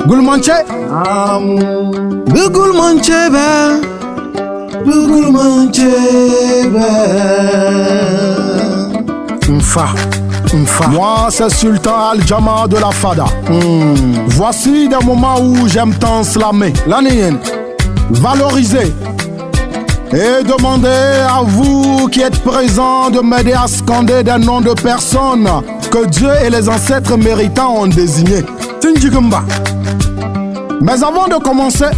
Gulmanche Gulmanche Moi c'est Sultan Al-Jama de la Fada. Voici des moments où j'aime tant slammer. Valoriser et demander à vous qui êtes présents de m'aider à scander des noms de personnes que Dieu et les ancêtres méritants ont désignés. Mais avant de commencer,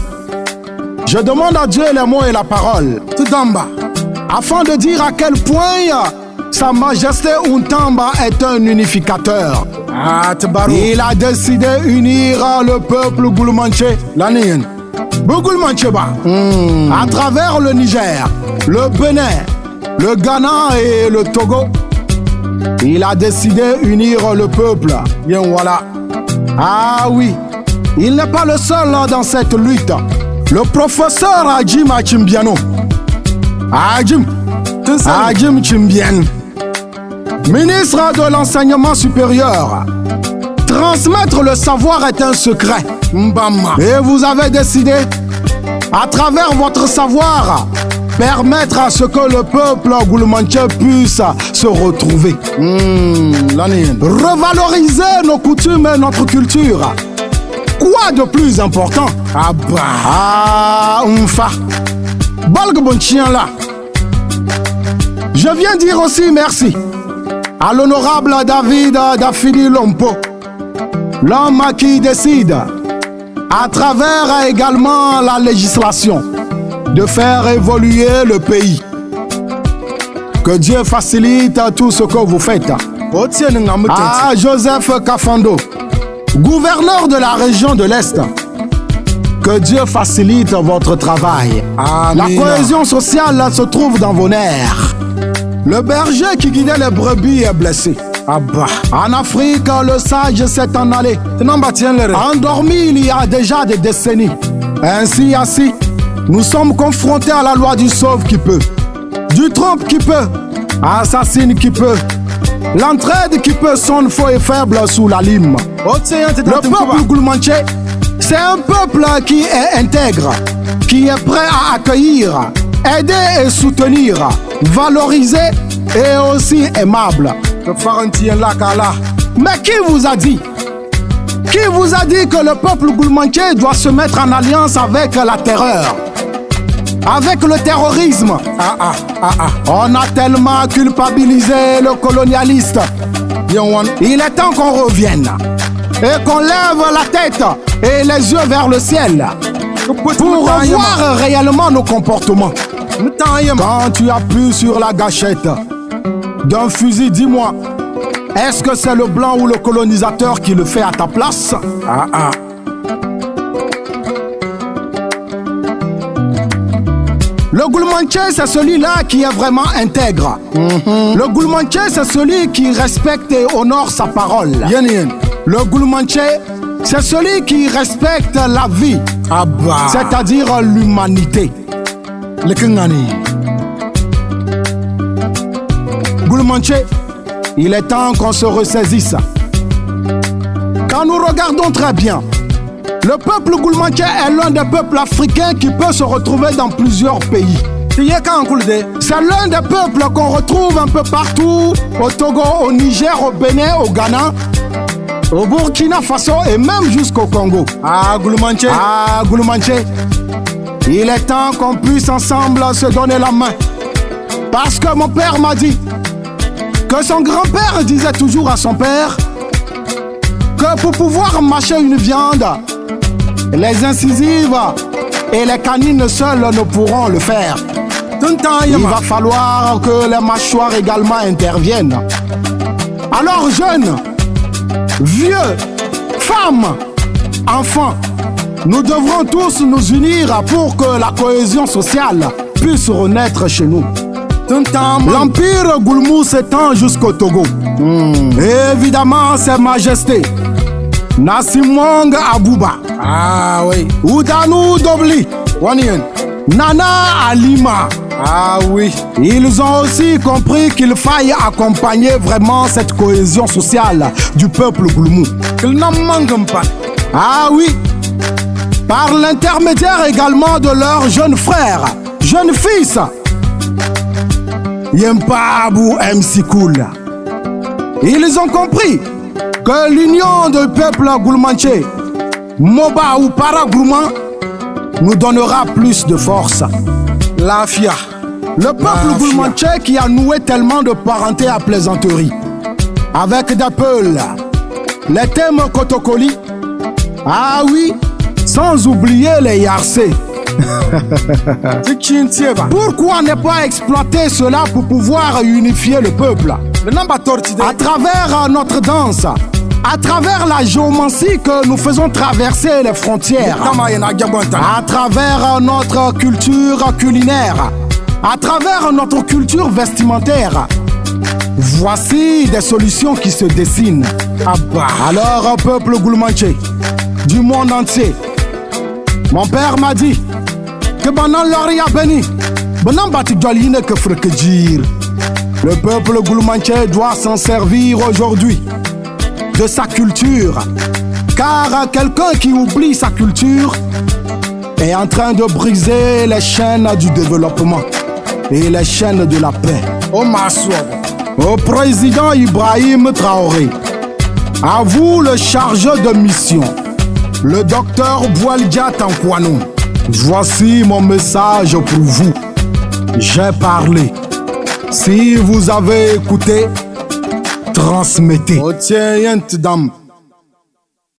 je demande à Dieu les mots et la parole, tout en bas, afin de dire à quel point Sa Majesté Untamba est un unificateur. Il a décidé d'unir le peuple Gulmanche, à travers le Niger, le Bénin, le Ghana et le Togo. Il a décidé d'unir le peuple. Bien voilà. Ah oui, il n'est pas le seul dans cette lutte. Le professeur Adjim Achimbiano. Adjim Chimbian, ministre de l'enseignement supérieur. Transmettre le savoir est un secret. Et vous avez décidé, à travers votre savoir, permettre à ce que le peuple Gulmanche puisse se retrouver. Revaloriser nos coutumes et notre culture. Quoi de plus important? Je viens dire aussi merci à l'honorable David Dafidi Lompo, l'homme qui décide, à travers également la législation, de faire évoluer le pays. Que Dieu facilite tout ce que vous faites. À Joseph Kafando, gouverneur de la région de l'Est, que Dieu facilite votre travail. La cohésion sociale se trouve dans vos nerfs. Le berger qui guidait les brebis est blessé. En Afrique, le sage s'est en allé, endormi il y a déjà des décennies. Ainsi, nous sommes confrontés à la loi du sauve qui peut, du trompe qui peut, assassine qui peut, l'entraide qui peut sonne faux et faible sous la lime. Le peuple Gulmanche, c'est un peuple qui est intègre, qui est prêt à accueillir, aider et soutenir, valoriser et aussi aimable. Mais qui vous a dit? Qui vous a dit que le peuple Gulmanche doit se mettre en alliance avec la terreur, avec le terrorisme? On a tellement culpabilisé le colonialiste. Il est temps qu'on revienne et qu'on lève la tête et les yeux vers le ciel pour revoir réellement nos comportements. Quand tu appuies sur la gâchette d'un fusil, dis-moi, est-ce que c'est le blanc ou le colonisateur qui le fait à ta place? Le Gulmanche, c'est celui-là qui est vraiment intègre. Le Gulmanche, c'est celui qui respecte et honore sa parole. Le Gulmanche, c'est celui qui respecte la vie, c'est-à-dire l'humanité. Gulmanche, il est temps qu'on se ressaisisse. Quand nous regardons très bien, le peuple Gulmanche est l'un des peuples africains qui peut se retrouver dans plusieurs pays. C'est l'un des peuples qu'on retrouve un peu partout, au Togo, au Niger, au Bénin, au Ghana, au Burkina Faso et même jusqu'au Congo. Gulmanche, il est temps qu'on puisse ensemble se donner la main. Parce que mon père m'a dit que son grand-père disait toujours à son père que pour pouvoir mâcher une viande, les incisives et les canines seules ne pourront le faire. Il va falloir que les mâchoires également interviennent. Alors jeunes, vieux, femmes, enfants, nous devrons tous nous unir pour que la cohésion sociale puisse renaître chez nous. L'empire Gulmou s'étend jusqu'au Togo. Et évidemment, Sa Majesté Nassimong Abouba, Oudanou Dobli, Nana Alima. Ils ont aussi compris qu'il faille accompagner vraiment cette cohésion sociale du peuple Gulmou. par l'intermédiaire également de leurs jeunes frères, jeunes fils, Yempabu MC Cool. Ils ont compris que l'union du peuple goulmanché, Moba ou Paragourma, nous donnera plus de force. La FIA, le peuple goulmanché qui a noué tellement de parenté à plaisanterie, avec des peuls, les thèmes Kotokoli, ah oui, sans oublier les Yarcé. Pourquoi ne pas exploiter cela pour pouvoir unifier le peuple? À travers notre danse, à travers la géomancie que nous faisons traverser les frontières, à travers notre culture culinaire, à travers notre culture vestimentaire, voici des solutions qui se dessinent. Alors, peuple goulmanché du monde entier, mon père m'a dit que Banan Loria Beni, Banan Batidjaline que Frekejir. Le peuple goulmanché doit s'en servir aujourd'hui de sa culture, car quelqu'un qui oublie sa culture est en train de briser les chaînes du développement et les chaînes de la paix. Au président Ibrahim Traoré, à vous le chargé de mission, le docteur Boualdia Tankwanou. Voici mon message pour vous. J'ai parlé. Si vous avez écouté, transmettez.